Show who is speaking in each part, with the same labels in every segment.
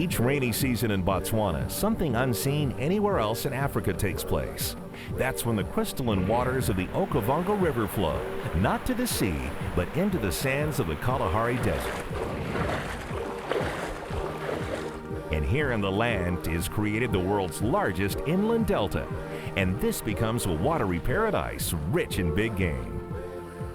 Speaker 1: Each rainy season in Botswana, something unseen anywhere else in Africa takes place. That's when the crystalline waters of the Okavango River flow, not to the sea, but into the sands of the Kalahari Desert. And here in the land is created the world's largest inland delta, and this becomes a watery paradise rich in big game.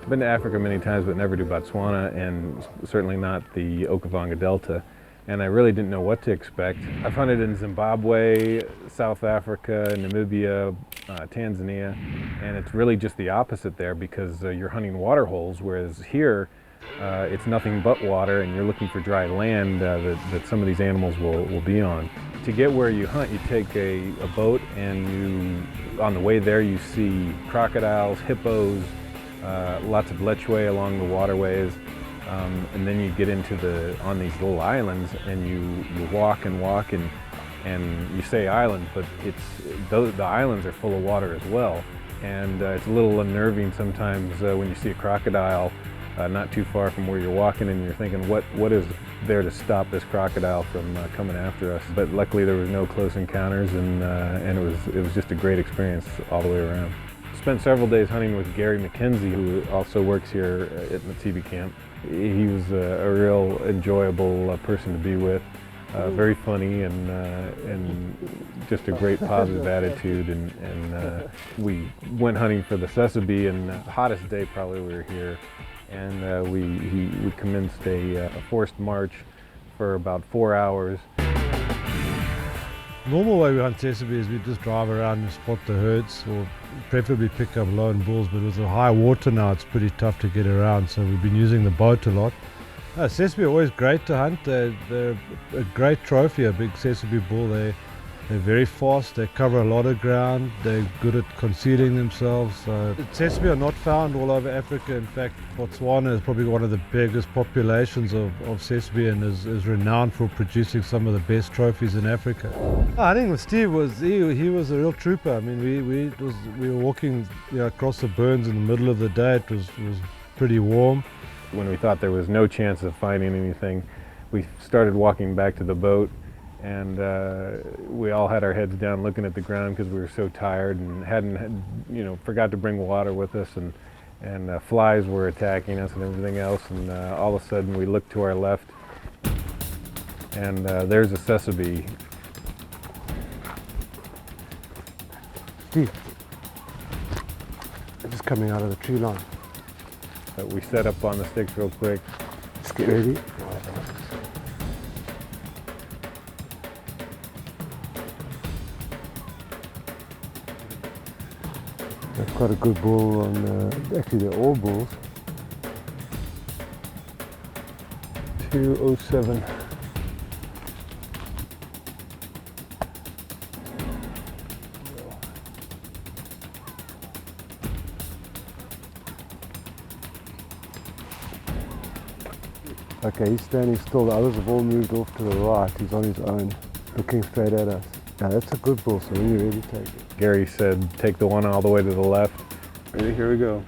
Speaker 2: I've been to Africa many times, but never to Botswana, and certainly not the Okavango Delta. And I really didn't know what to expect. I've hunted in Zimbabwe, South Africa, Namibia, Tanzania, and it's really just the opposite there because you're hunting water holes, whereas here it's nothing but water and you're looking for dry land that some of these animals will be on. To get where you hunt, you take a boat, and on the way there you see crocodiles, hippos, lots of lechwe along the waterways. And then you get on these little islands, and you walk and walk, and you say island, but the islands are full of water as well. And it's a little unnerving sometimes when you see a crocodile not too far from where you're walking, and you're thinking, what is there to stop this crocodile from coming after us? But luckily there was no close encounters, and it was just a great experience all the way around. Spent several days hunting with Gary McKenzie, who also works here at Matsibi Camp. He was a real enjoyable person to be with, very funny, and just a great positive attitude. And we went hunting for the Sesame, and the hottest day probably we were here. And we commenced a forced march for about 4 hours.
Speaker 3: Normal way we hunt sesame is we just drive around and spot the herds, or preferably pick up lone bulls, but with the high water now it's pretty tough to get around, so we've been using the boat a lot. Sesame are always great to hunt. They're a great trophy, a big sesame bull. They're very fast, they cover a lot of ground, they're good at concealing themselves. Sesame are not found all over Africa. In fact, Botswana is probably one of the biggest populations of sesame, and is renowned for producing some of the best trophies in Africa. Hunting with Steve he was a real trooper. I mean, we were walking across the burns in the middle of the day. It was pretty warm.
Speaker 2: When we thought there was no chance of finding anything, we started walking back to the boat. And we all had our heads down looking at the ground because we were so tired, and forgot to bring water with us, and flies were attacking us and everything else. And all of a sudden we looked to our left, and there's a Sesame.
Speaker 4: Steve, they're just coming out of the tree line.
Speaker 2: We set up on the sticks real quick.
Speaker 4: Let's get ready. They've got a good bull on, actually they're all bulls. 207. Okay, he's standing still. The others have all moved off to the right. He's on his own, looking straight at us. Now that's a good bull, so when you're ready, take it.
Speaker 2: Gary said, take the one all the way to the left. Ready, here we go.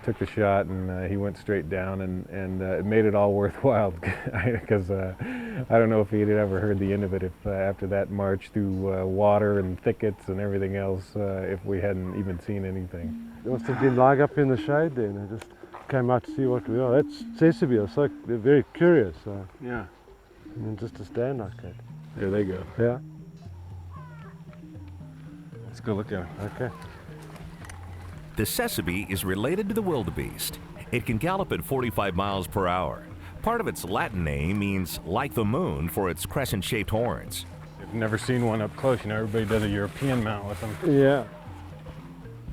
Speaker 2: Took the shot, and he went straight down, and it made it all worthwhile, because I don't know if he'd ever heard the end of it if after that march through water and thickets and everything else, if we hadn't even seen anything.
Speaker 4: They must have been lying up in the shade there, and they just came out to see what we are. That's sesame, so they're very curious.
Speaker 2: Yeah.
Speaker 4: And just to stand like that.
Speaker 2: There they go.
Speaker 4: Yeah.
Speaker 2: Let's go look at them.
Speaker 4: Okay.
Speaker 1: The Sesame is related to the wildebeest. It can gallop at 45 miles per hour. Part of its Latin name means like the moon for its crescent-shaped horns.
Speaker 2: I've never seen one up close. Everybody does a European mount with them.
Speaker 4: Yeah.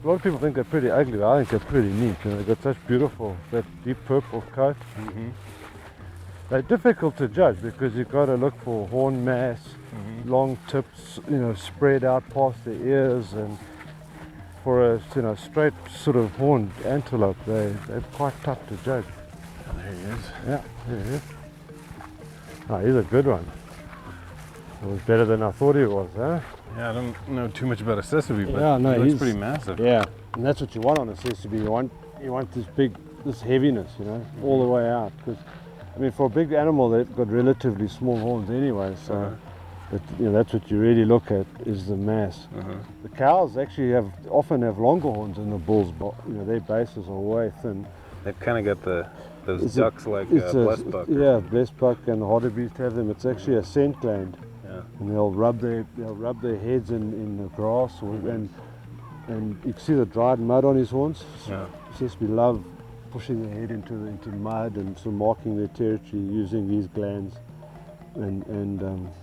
Speaker 4: A lot of people think they're pretty ugly, but I think they're pretty neat. They've got such beautiful, that deep purple coat.
Speaker 2: Mm-hmm.
Speaker 4: They're difficult to judge because you've got to look for horn mass, long tips, spread out past the ears, and for a straight sort of horned antelope, they're quite tough to judge.
Speaker 2: Oh, there he is.
Speaker 4: Yeah, there he is. Oh, he's a good one. It was better than I thought he was, huh?
Speaker 2: Yeah, I don't know too much about a Sesame, but
Speaker 4: yeah, no,
Speaker 2: he looks pretty massive.
Speaker 4: Yeah, and that's what you want on a Sesame. You want this heaviness, all the way out, because I mean, for a big animal, they've got relatively small horns anyway, so but, you know, that's what you really look at, is the mass. The cows actually often have longer horns than the bulls, but you know, their bases are way thin.
Speaker 2: They've kind of got those ducks like
Speaker 4: it's
Speaker 2: blessed buck.
Speaker 4: Yeah, blessed buck and the hartebeest have them. It's actually a scent gland, and they'll rub their heads in the grass, and you can see the dried mud on his horns. It's just, we love pushing their head into mud and sort of marking their territory using these glands, and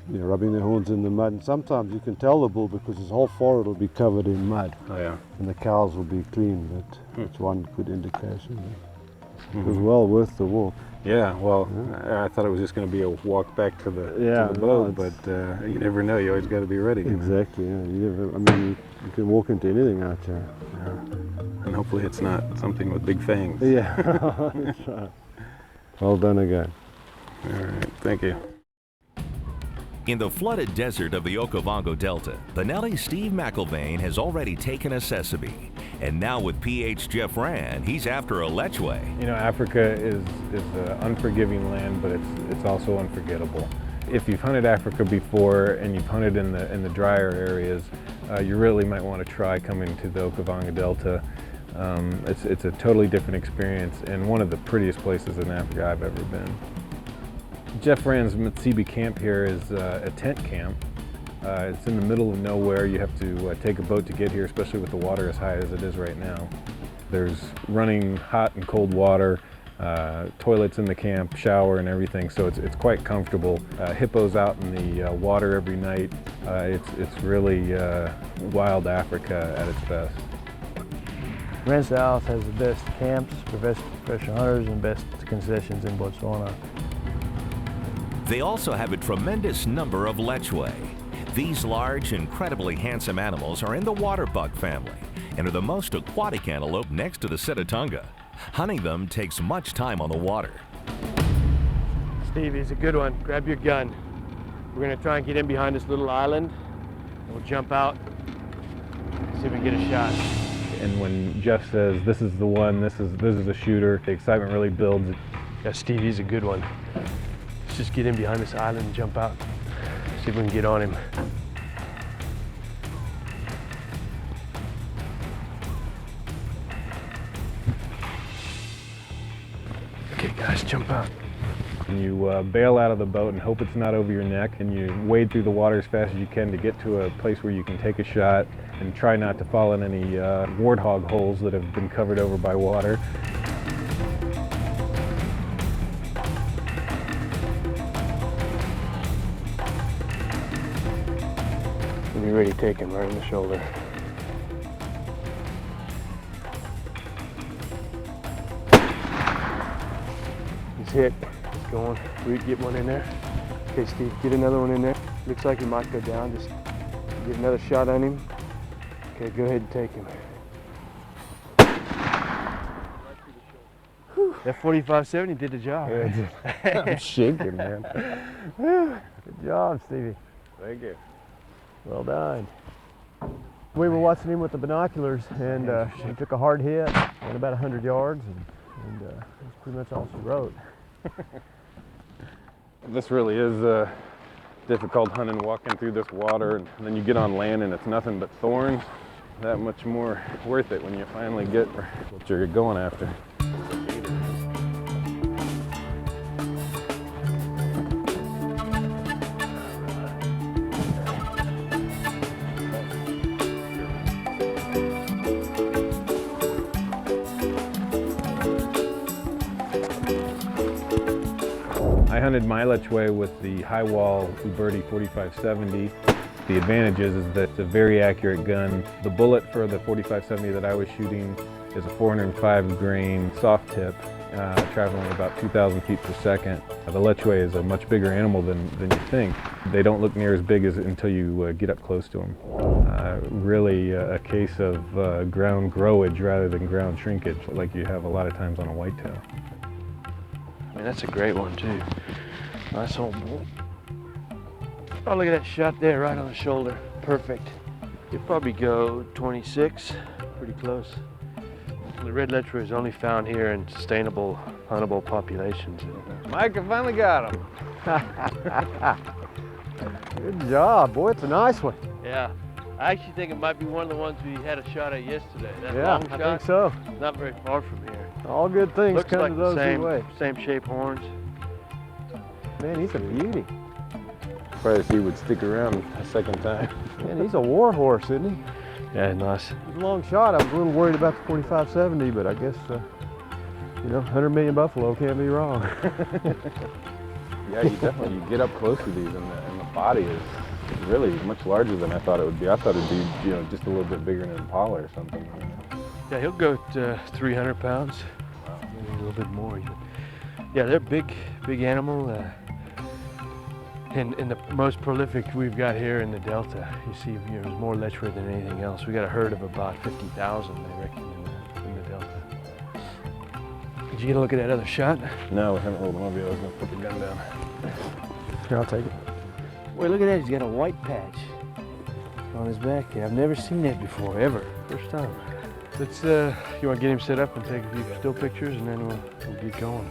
Speaker 4: you know, rubbing their horns in the mud. And sometimes you can tell the bull because his whole forehead will be covered in mud, and the cows will be clean. But it's one good indication. It was well worth the walk.
Speaker 2: Yeah, well, I thought it was just going to be a walk back to the boat, but you never know. You always got to be ready.
Speaker 4: Exactly. Yeah. I mean, you can walk into anything out here.
Speaker 2: And hopefully it's not something with big fangs.
Speaker 4: Yeah, that's right. Well done again.
Speaker 2: All right, thank you.
Speaker 1: In the flooded desert of the Okavango Delta, Benelli's Steve McKelvain has already taken a sesame. And now with PH Jeff Rand, he's after a lechwe.
Speaker 2: You know, Africa is an unforgiving land, but it's also unforgettable. If you've hunted Africa before and you've hunted in the drier areas, you really might want to try coming to the Okavango Delta. It's a totally different experience and one of the prettiest places in Africa I've ever been. Jeff Rand's Matsibi camp here is a tent camp. It's in the middle of nowhere. You have to take a boat to get here, especially with the water as high as it is right now. There's running hot and cold water, toilets in the camp, shower and everything, so it's quite comfortable. Hippos out in the water every night. It's really wild Africa at its best.
Speaker 5: Rand South has the best camps, professional hunters, and best concessions in Botswana.
Speaker 1: They also have a tremendous number of lechwe. These large, incredibly handsome animals are in the waterbuck family and are the most aquatic antelope next to the Sitatunga. Hunting them takes much time on the water.
Speaker 5: Steve, he's a good one. Grab your gun. We're going to try and get in behind this little island. We'll jump out, see if we can get a shot.
Speaker 2: And when Jeff says, this is the one, this is a shooter, the excitement really builds.
Speaker 5: Yeah, Steve, he's a good one. Let's just get in behind this island and jump out. See if we can get on him. Okay, guys, jump out.
Speaker 2: And you bail out of the boat and hope it's not over your neck, and you wade through the water as fast as you can to get to a place where you can take a shot and try not to fall in any warthog holes that have been covered over by water.
Speaker 5: Be ready to take him right in the shoulder. He's hit. He's going. We get one in there. Okay, Steve, get another one in there. Looks like he might go down. Just get another shot on him. Okay, go ahead and take him. That 45-70 did the job.
Speaker 2: I'm shaking, man.
Speaker 5: Good job, Stevie.
Speaker 2: Thank you.
Speaker 5: Well done. We were watching him with the binoculars, and he took a hard hit, went about 100 yards, and that's pretty much all she wrote.
Speaker 2: This really is difficult hunting, walking through this water, and then you get on land and it's nothing but thorns. That much more worth it when you finally get what you're going after. I hunted my lechwe with the high wall Uberti 45-70. The advantage is that it's a very accurate gun. The bullet for the 45-70 that I was shooting is a 405 grain soft tip, traveling about 2,000 feet per second. The lechwe is a much bigger animal than you think. They don't look near as big until you get up close to them. Really a case of ground growage rather than ground shrinkage, like you have a lot of times on a whitetail.
Speaker 5: I mean, that's a great one too. Nice old bull. Oh, look at that shot there, right on the shoulder. Perfect. You'd probably go 26, pretty close. The red lechwe is only found here in sustainable, huntable populations.
Speaker 2: Mike, I finally got him.
Speaker 4: Good job, boy. It's a nice one.
Speaker 5: Yeah, I actually think it might be one of the ones we had a shot at yesterday. That
Speaker 4: Yeah,
Speaker 5: long
Speaker 4: I
Speaker 5: shot,
Speaker 4: think so.
Speaker 5: not very far from here.
Speaker 4: All good things
Speaker 5: Looks
Speaker 4: come
Speaker 5: like
Speaker 4: to those who wait.
Speaker 5: same shape horns.
Speaker 4: Man, he's a beauty.
Speaker 2: Surprised he would stick around a second time.
Speaker 4: Man, he's a war horse, isn't he?
Speaker 5: Yeah, nice.
Speaker 4: He's a long shot. I was a little worried about the 45-70, but I guess, you know, 100 million buffalo can't be wrong.
Speaker 2: Yeah, you get up close to these, and the body is really much larger than I thought it would be. I thought it'd be, you know, just a little bit bigger than an impala or something.
Speaker 5: Yeah, he'll go to 300 pounds, maybe a little bit more even. Yeah, they're big animal. And the most prolific we've got here in the Delta. You see, you know, there's more lechwe than anything else. We got a herd of about 50,000, they reckon, in the Delta. Did you get a look at that other shot?
Speaker 2: No, we haven't rolled one of you. I was going to put the gun down.
Speaker 4: Here, I'll take it.
Speaker 5: Wait, look at that. He's got a white patch on his back here. I've never seen that before, ever. First time. Let's, you want to get him set up and take a few still pictures, and then we'll get going.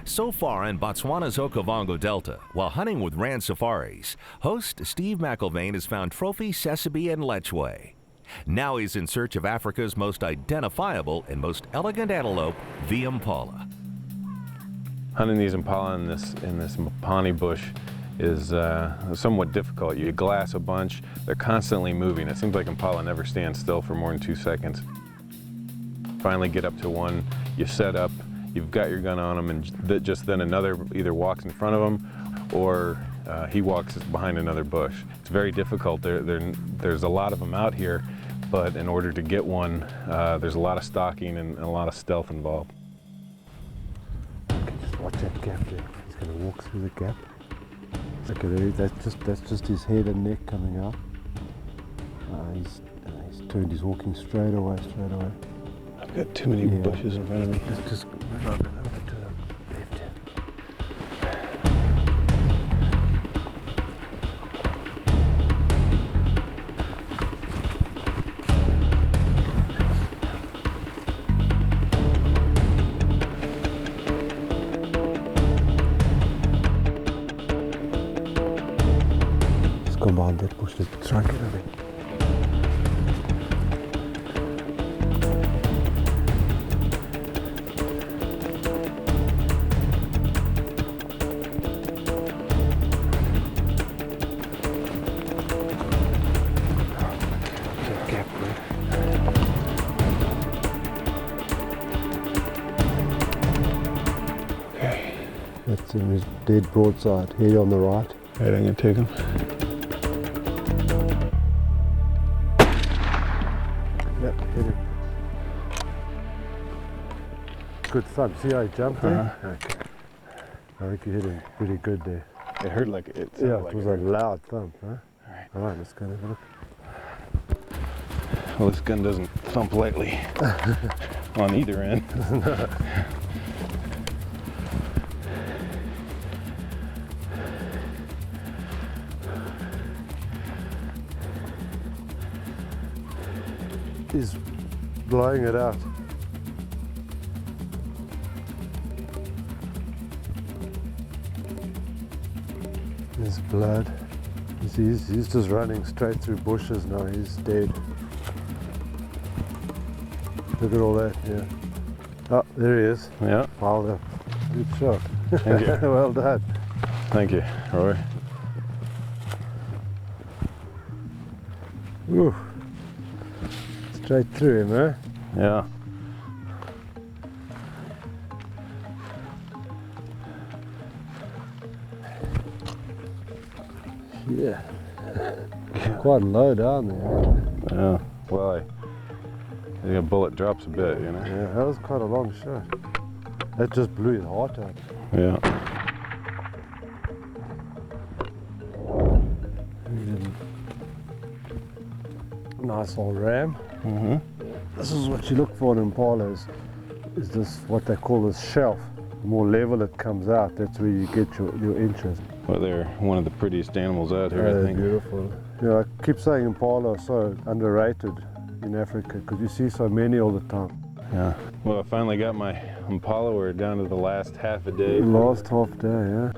Speaker 1: So far in Botswana's Okavango Delta, while hunting with Rand Safaris, host Steve McKelvain has found trophy Sesame and lechwe. Now he's in search of Africa's most identifiable and most elegant antelope, the impala.
Speaker 2: Hunting these impala in this mapani bush is somewhat difficult. You glass a bunch, they're constantly moving. It seems like impala never stand still for more than 2 seconds. Finally get up to one, you set up, you've got your gun on him, and just then another either walks in front of him or he walks behind another bush. It's very difficult. There's a lot of them out here, but in order to get one, there's a lot of stalking and a lot of stealth involved.
Speaker 4: Okay, just watch that gap there. He's going to walk through the gap. Look at it. That's just his head and neck coming out. He's turned. He's walking straight away.
Speaker 2: I've got too many bushes in front of me.
Speaker 4: Just move over to the left. Just come behind that bush. Let's try and get over. That's him, he's dead broadside, head on the right.
Speaker 2: Right, I'm going to take him.
Speaker 4: Yep, hit him. Good thump, see how he jumped there? Okay. I think you hit him pretty good there.
Speaker 2: It hurt like it.
Speaker 4: Yeah,
Speaker 2: like
Speaker 4: it was a loud thump, huh? Alright, let's go and have a look.
Speaker 2: Well, this gun doesn't thump lightly on either end.
Speaker 4: He's blowing it out. There's blood. He's just running straight through bushes now. He's dead. Look at all that, yeah. Oh, there he is.
Speaker 2: Yeah.
Speaker 4: Piled up. Good shot.
Speaker 2: Thank you.
Speaker 4: Well done.
Speaker 2: Thank you, Roy.
Speaker 4: Ooh. Straight through him, huh?
Speaker 2: Yeah.
Speaker 4: Yeah. Quite low down there.
Speaker 2: Yeah. Well, I think a bullet drops a bit, you know.
Speaker 4: Yeah, that was quite a long shot. That just blew his heart out.
Speaker 2: Yeah.
Speaker 4: Nice old ram.
Speaker 2: Mm-hmm.
Speaker 4: This is what you look for in impalas. Is this what they call this shelf? The more level it comes out, that's where you get your interest.
Speaker 2: Well, they're one of the prettiest animals out here, I
Speaker 4: They're
Speaker 2: think.
Speaker 4: beautiful. You know, I keep saying impala are so underrated in Africa because you see so many all the time.
Speaker 2: Yeah. Well, I finally got my impala. We're down to the last half a day.
Speaker 4: Last half day, yeah.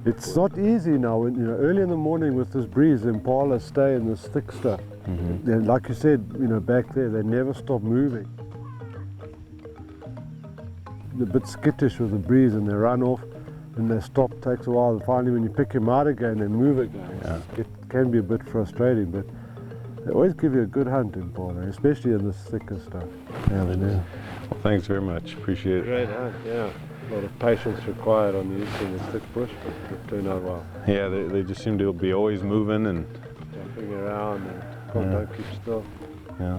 Speaker 4: It's not easy now. When, you know, early in the morning with this breeze, the impala stay in this thick stuff. And like you said, you know, back there, they never stop moving. They're a bit skittish with the breeze and they run off and they stop, takes a while. Finally, when you pick them out again, they move again.
Speaker 2: Yeah.
Speaker 4: It can be a bit frustrating, but they always give you a good hunt, impala, especially in this thicker stuff. Yeah, they do.
Speaker 2: Well, thanks very much. Appreciate it.
Speaker 4: Great hunt, yeah. A lot of patience required on these in this thick bush, but it turned out well.
Speaker 2: Yeah, they just seem to be always moving and
Speaker 4: Jumping around and don't keep still.
Speaker 2: yeah.